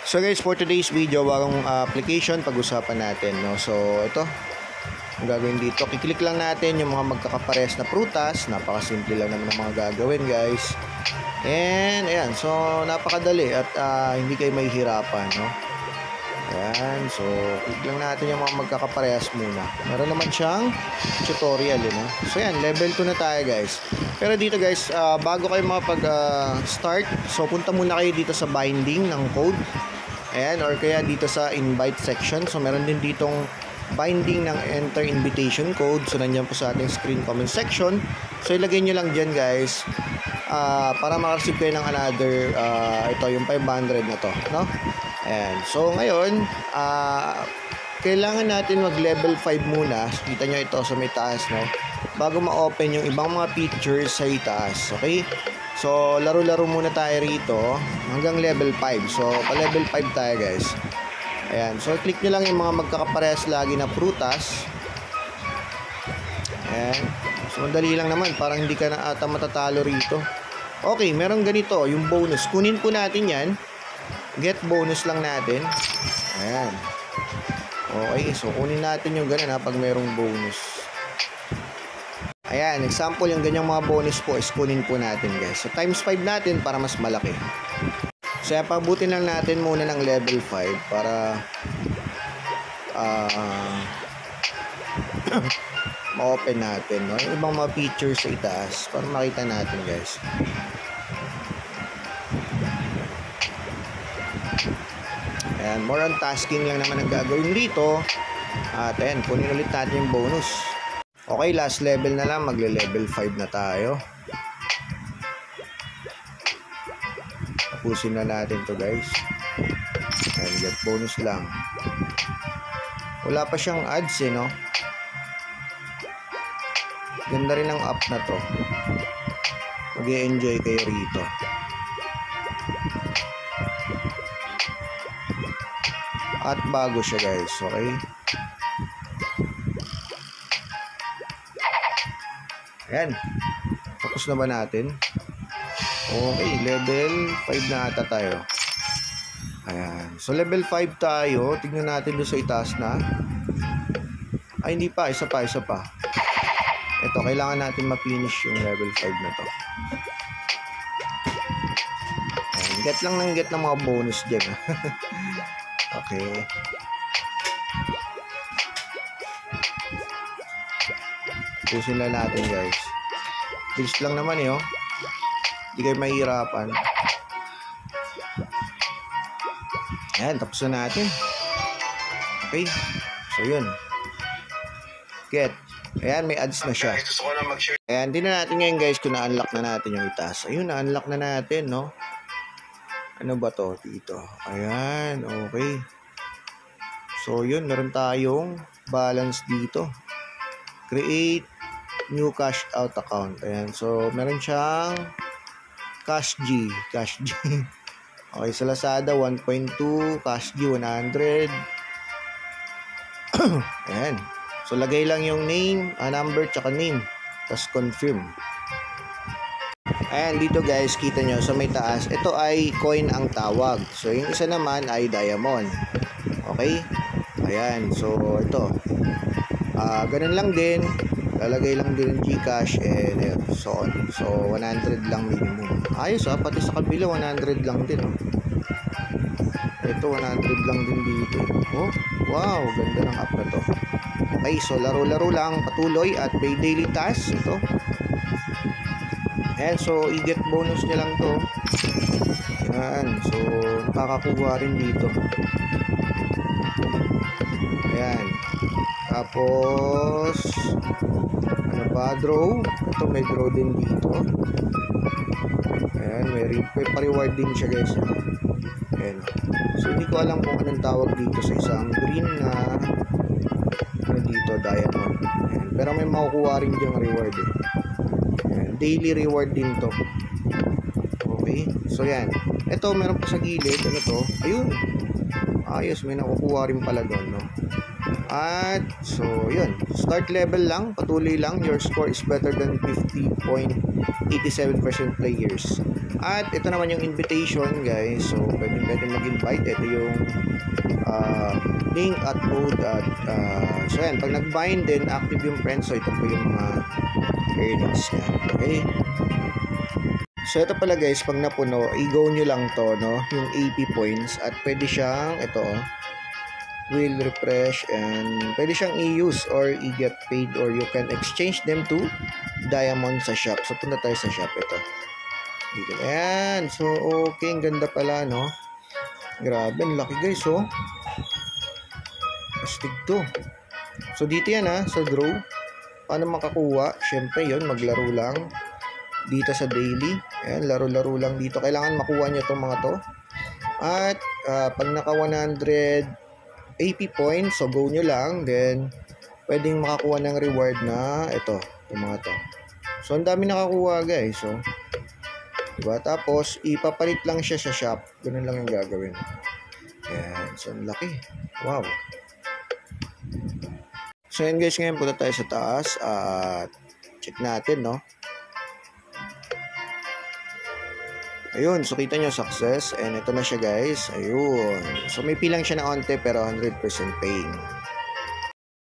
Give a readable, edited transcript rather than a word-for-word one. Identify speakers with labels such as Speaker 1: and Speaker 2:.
Speaker 1: So guys, for today's video, bagong application pag-usapan natin, no? So ito, ang gagawin dito, kiklik lang natin yung mga magkakapares na prutas. Napakasimple lang naman ang mga gagawin, guys. And ayan, so napakadali at hindi kayo mahihirapan, no? Ayan, so click lang natin yung mga magkakaparehas muna. Meron naman siyang tutorial, no? So ayan, level 2 na tayo, guys. Pero dito, guys, bago kayo makapag-start, so punta muna kayo dito sa binding ng code. Ayan, or kaya dito sa invite section. So meron din ditong binding ng enter invitation code. So nandiyan po sa ating screen comment section. So ilagay nyo lang dyan, guys, para makareceive kayo ng another, ito yung 500 na to, no? Ayan, so ngayon kailangan natin mag level 5 muna. Kita nyo ito sa may taas, no? Bago ma-open yung ibang mga features sa itaas. Okay, so laro-laro muna tayo rito hanggang level 5. So pa level 5 tayo, guys. Ayan, so click nyo lang yung mga magkakaparehas lagi na prutas. Ayan, so madali lang naman, parang hindi ka na ata matatalo rito. Okay, meron ganito, yung bonus. Kunin po natin yan. Get bonus lang natin. Ayan. Okay, so kunin natin yung ganun, pag merong bonus. Ayan, example, yung ganyang mga bonus po is kunin po natin, guys. So times 5 natin para mas malaki. So pabutin lang natin muna ng level 5 para ma-open natin, no? Yung ibang mga features sa itaas para makita natin, guys. Ayan, more on tasking lang naman ang gagawin dito. At ayan, kunin ulit natin yung bonus. Okay, last level na lang, magle-level 5 na tayo. Tapusin na natin to, guys. And get bonus lang. Wala pa siyang ads, no? Ganda rin ang app na to. Mag-i-enjoy kayo rito. At bago siya, guys. Okay, ayan, tapos na ba natin? Okay, level 5 na ata tayo. Ayan, so level 5 tayo. Tignan natin doon sa itaas na. Ay, hindi pa, isa pa. Ito, kailangan natin ma-finish yung level 5 na to. Ayan, get lang ng get ng mga bonus dyan. Okay, pusin lang natin, guys. Bilis lang naman, oh. Hindi kayo mahihirapan. Ayan, tapos na natin. Okay, so yun. Get. Ayan, may ads na siya. Ayan, din na natin ngayon, guys, kung na-unlock na natin yung itaas. Ayun, na-unlock na natin, no? Ano ba to dito? Ayan, okay. So yun, meron tayong balance dito. Create new cash out account. Ayan, so meron siyang cash G. Okay, sa Lazada 1.2, cash G 100. Ayan, so lagay lang yung name, number, tsaka name, tapos confirm. Ayan, dito, guys, kita nyo sa may taas, ito ay coin ang tawag. So yung isa naman ay diamond. Okay, ayan, so ito, ganun lang din, lalagay lang din yung Gcash and so on. So 100 lang minimum. Ayos, pati sa kabila 100 lang din, ito 100 lang din dito. Oh, wow, ganda ng app na to. Okay, so laro-laro lang, patuloy at pay daily tasks. Ito, ayan, so i-get bonus nyo lang to. Ayan, so nakakakuha rin dito. Ayan, tapos ano ba, draw. Ito, may draw din dito. Ayan, may pa-reward din siya, guys. Ayan, so hindi ko alam kung anong tawag dito sa isang green na ano dito, diamond. Ayan, pero may makukuha rin diyang reward, daily reward din to. Okay, so yan. Ito, meron pa sa gilid. Ano to? Ayun, ayos, may nakukuha rin pala doon, no? At so yun, start level lang, patuloy lang, your score is better than 50.87% players. At ito naman yung invitation guys, so pwede mag-invite. Ito yung link at code at so yan, pag nag-bind din, active yung friends, so ito po yung mga earnings niya. Okay, so ito pala guys, pag napuno, i-go nyo lang to, no, yung AP points, at pwede siyang ito will refresh, and pwede siyang i-use or i-get paid, or you can exchange them to diamond sa shop. So punta tayo sa shop. Ito dito, ayan. So okay, ang ganda pala, no, grabe, ang laki guys. So astig to. So dito yan sa draw. Paano makakuha? Syempre yun, maglaro lang dito sa daily. Ayan, laro-laro lang dito. Kailangan makuha nyo itong mga to. At pag naka 100 AP points, so go nyo lang, then pwedeng makakuha ng reward na ito, yung mga to. So ang dami nakakuha guys. So diba? Tapos ipapalit lang siya sa shop. Ganun lang yung gagawin. Ayan, so ang laki. Wow. So yan guys, ngayon punta tayo sa taas at check natin, no. Ayun, so kita nyo success, and ito na siya guys. Ayun, so may pilang siya na onte pero 100% paying.